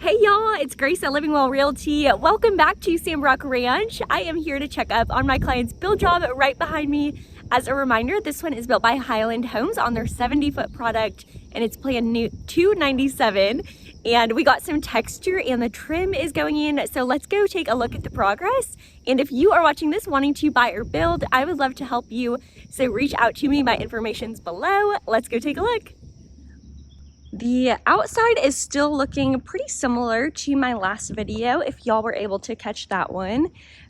Hey y'all, it's Grace at LivingWell Realty. Welcome back to Sandbrock Ranch. I am here to check up on my client's build job right behind me. As a reminder, this one is built by Highland Homes on their 70-foot product, and it's planned new 297. And we got some texture and the trim is going in. So let's go take a look at the progress. And if you are watching this wanting to buy or build, I would love to help you. So reach out to me. My information's below. Let's go take a look. The outside is still looking pretty similar to my last video, if y'all were able to catch that one.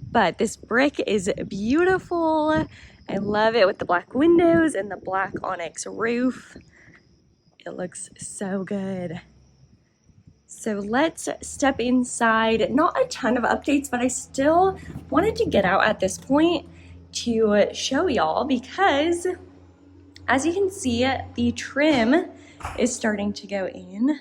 But this brick is beautiful. I love it with the black windows and the black onyx roof. It looks so good. So let's step inside. Not a ton of updates, but I still wanted to get out at this point to show y'all because as you can see, the trim is starting to go in.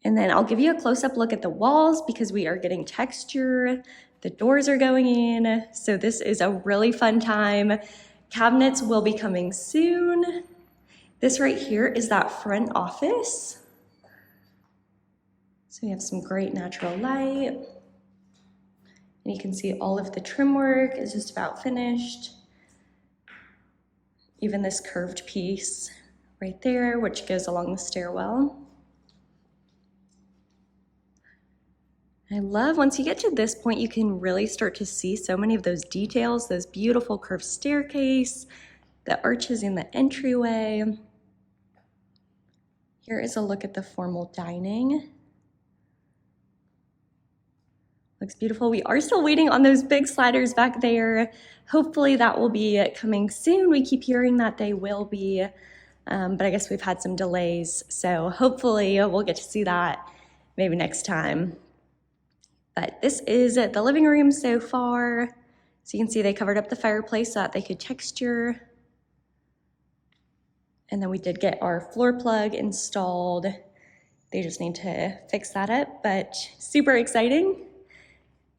And then I'll give you a close-up look at the walls because we are getting texture. The doors are going in. So this is a really fun time. Cabinets will be coming soon. This right here is that front office. So we have some great natural light. And you can see all of the trim work is just about finished. Even this curved piece right there, which goes along the stairwell. I love once you get to this point, you can really start to see so many of those details, those beautiful curved staircase, the arches in the entryway. Here is a look at the formal dining. Looks beautiful. We are still waiting on those big sliders back there. Hopefully that will be coming soon. We keep hearing that they will be. But I guess we've had some delays, so hopefully we'll get to see that maybe next time. But this is the living room so far. So you can see they covered up the fireplace so that they could texture. And then we did get our floor plug installed. They just need to fix that up, but super exciting.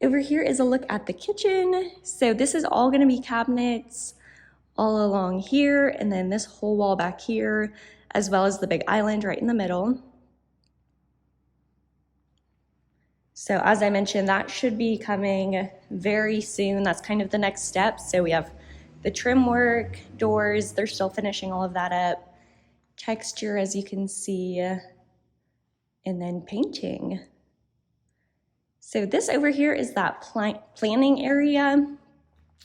Over here is a look at the kitchen. So this is all gonna be cabinets all along here, and then this whole wall back here, as well as the big island right in the middle. So as I mentioned, that should be coming very soon. That's kind of the next step. So we have the trim work, doors, they're still finishing all of that up. Texture, as you can see, and then painting. So this over here is that planning area.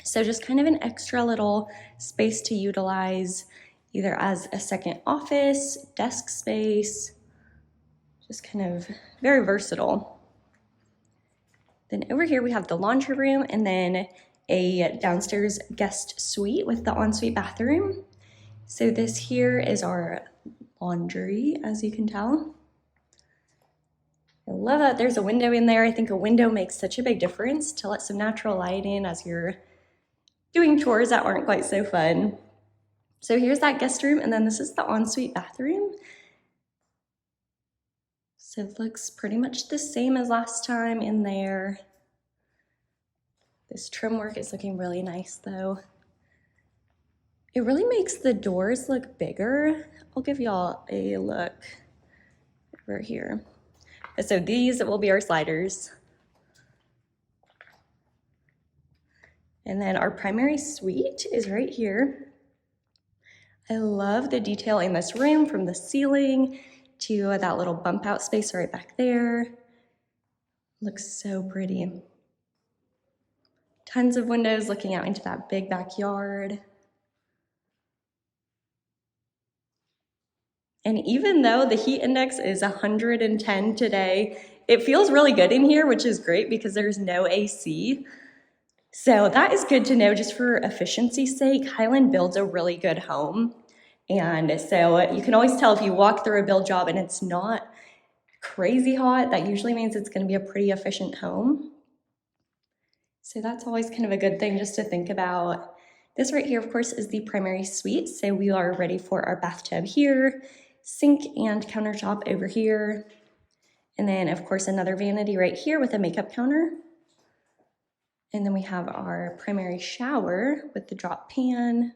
So just kind of an extra little space to utilize either as a second office, desk space, just kind of very versatile. Then over here we have the laundry room and then a downstairs guest suite with the ensuite bathroom. So this here is our laundry, as you can tell. I love that there's a window in there. I think a window makes such a big difference to let some natural light in as you're doing chores that aren't quite so fun. So here's that guest room, and then this is the ensuite bathroom. So it looks pretty much the same as last time in there. This trim work is looking really nice though. It really makes the doors look bigger. I'll give y'all a look over here. So these will be our sliders. And then our primary suite is right here. I love the detail in this room from the ceiling to that little bump out space right back there. Looks so pretty. Tons of windows looking out into that big backyard. And even though the heat index is 110 today, it feels really good in here, which is great because there's no AC. So that is good to know just for efficiency's sake. Highland builds a really good home. And so you can always tell if you walk through a build job and it's not crazy hot, that usually means it's gonna be a pretty efficient home. So that's always kind of a good thing just to think about. This right here, of course, is the primary suite. So we are ready for our bathtub here, sink and countertop over here. And then of course, another vanity right here with a makeup counter. And then we have our primary shower with the drop pan.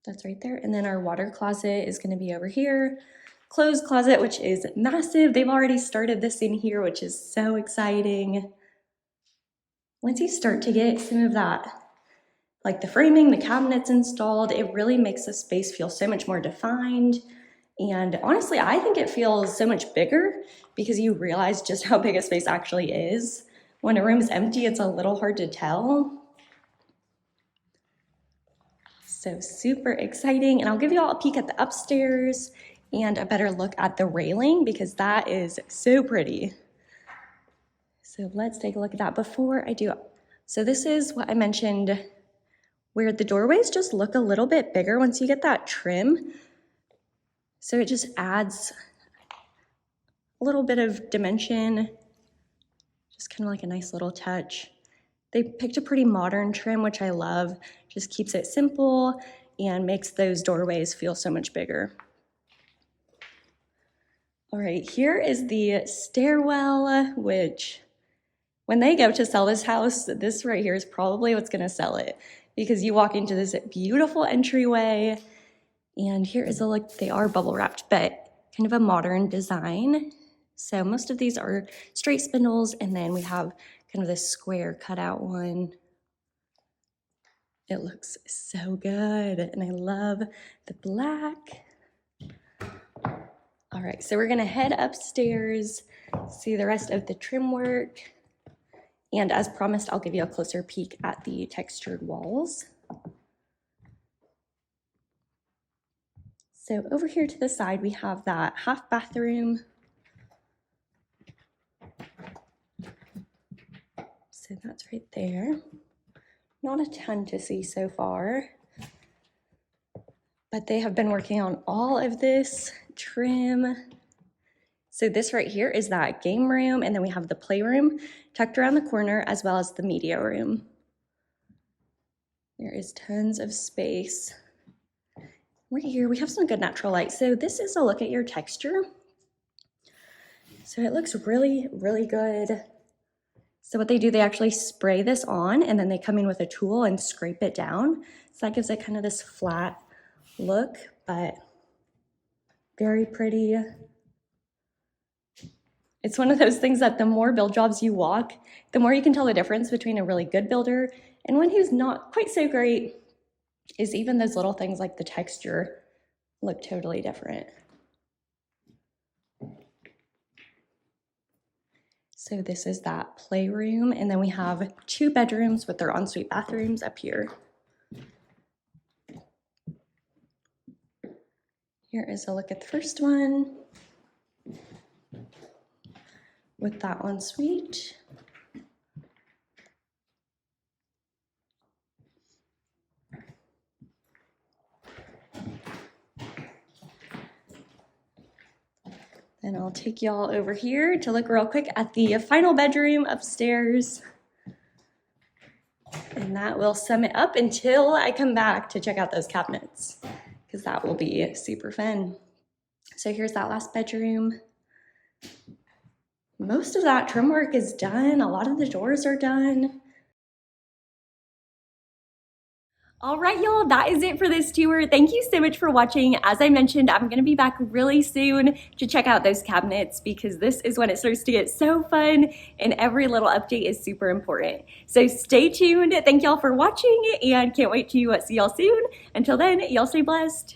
That's right there. And then our water closet is going to be over here. Clothes closet, which is massive. They've already started this in here, which is so exciting. Once you start to get some of that, like the framing, the cabinets installed, it really makes the space feel so much more defined. And honestly, I think it feels so much bigger because you realize just how big a space actually is. When a room is empty, it's a little hard to tell. So super exciting. And I'll give you all a peek at the upstairs and a better look at the railing because that is so pretty. So let's take a look at that before I do. So this is what I mentioned where the doorways just look a little bit bigger once you get that trim. So it just adds a little bit of dimension, just kind of like a nice little touch. They picked a pretty modern trim, which I love. Just keeps it simple and makes those doorways feel so much bigger. All right, here is the stairwell, which when they go to sell this house, this right here is probably what's gonna sell it because you walk into this beautiful entryway and here is a look. They are bubble wrapped, but kind of a modern design. So most of these are straight spindles and then we have kind of this square cutout one. It looks so good and I love the black. All right, so we're gonna head upstairs, see the rest of the trim work. And as promised, I'll give you a closer peek at the textured walls. So over here to the side, we have that half bathroom. So that's right there. Not a ton to see so far, but they have been working on all of this trim. So this right here is that game room, and then we have the playroom tucked around the corner as well as the media room. There is tons of space. Right here, we have some good natural light. So this is a look at your texture. So it looks really, really good. So what they do, they actually spray this on and then they come in with a tool and scrape it down. So that gives it kind of this flat look, but very pretty. It's one of those things that the more build jobs you walk, the more you can tell the difference between a really good builder and one who's not quite so great. Is even those little things like the texture look totally different. So this is that playroom, and then we have 2 bedrooms with their ensuite bathrooms up here. Here is a look at the first one with that ensuite. Then I'll take y'all over here to look real quick at the final bedroom upstairs. And that will sum it up until I come back to check out those cabinets, because that will be super fun. So here's that last bedroom. Most of that trim work is done. A lot of the doors are done. All right, y'all, that is it for this tour. Thank you so much for watching. As I mentioned, I'm gonna be back really soon to check out those cabinets because this is when it starts to get so fun and every little update is super important. So stay tuned. Thank y'all for watching and can't wait to see y'all soon. Until then, y'all stay blessed.